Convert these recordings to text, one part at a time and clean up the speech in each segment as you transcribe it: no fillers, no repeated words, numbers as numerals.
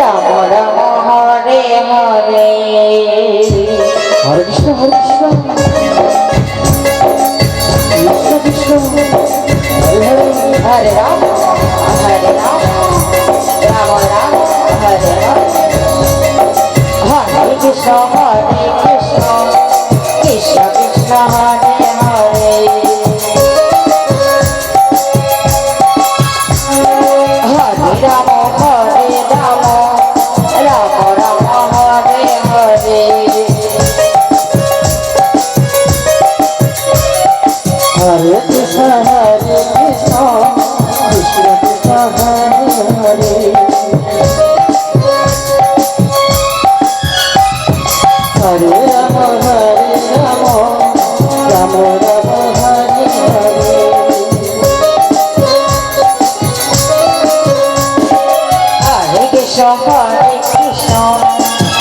রাম রাম হরে হরে হরে কৃষ্ণ হরে Krishna Krishna Krishna Hare Hare Hare Ram Ram Ram Hare Hare Hare Krishna Krishna Krishna Hare Hare Hare Ram Ram Ram Hare Hare Hare Krishna Krishna Krishna Hare Hare Hare Ram Ram Ram Hare Hare Hare Krishna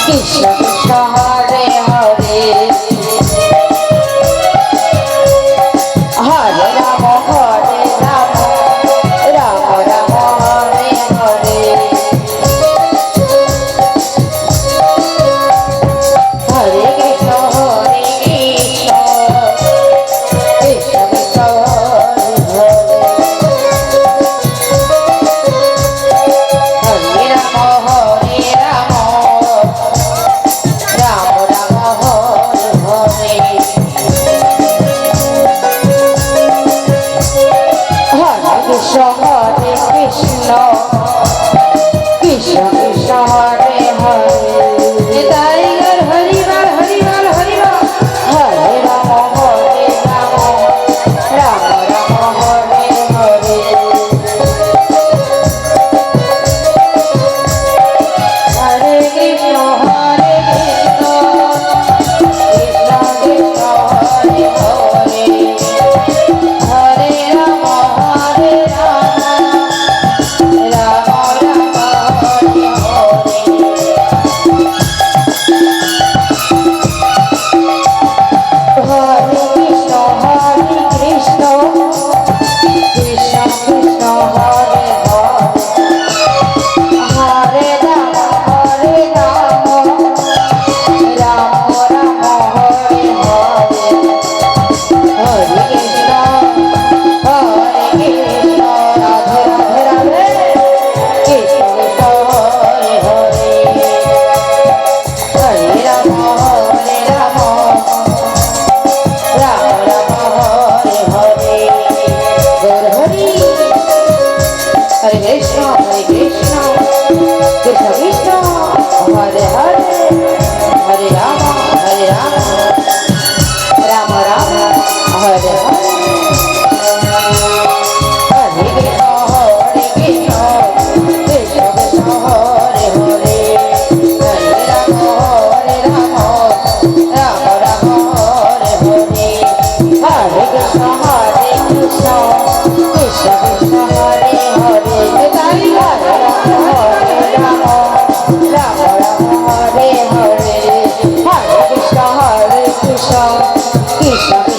Krishna Krishna Hare Hare Hare Ram Ram Ram Hare Hare Hare Krishna Krishna Krishna Hare Hare Ram Ram Ram Hare Hare Hare Krishna Krishna Krishna Hare Hare tiger হরিবার হরিবার হরিবার হরে রাম রাম রাম হরে হরে হরে কৃষ্ণ কৃষ্ণ কৃষ্ণ হরে হরে হরে রাম রাম রাম হরে হরে হরে কৃষ্ণ কৃষ্ণ কৃষ্ণ হরে হরে হরে রাম রাম রাম হরে হরে হরে কৃষ্ণ রাধে রাধে রাধে কৃষ্ণ কৃষ্ণ হরে হরে হরে রাম রাম রাম হরে হরে গৌর হরি হরে কৃষ্ণ কৃষ্ণ কৃষ্ণ হরে হরে হরে রাম রাম রাম হরে হরে হরে কৃষ্ণ কৃষ্ণ কৃষ্ণ হরে হরে হরে রাম রাম রাম হরে হরে হরে কৃষ্ণ কৃষ্ণ কৃষ্ণ হরে হরে তাই হরে রাম রাম হরে হরে হরে কৃষ্ণ কৃষ্ণ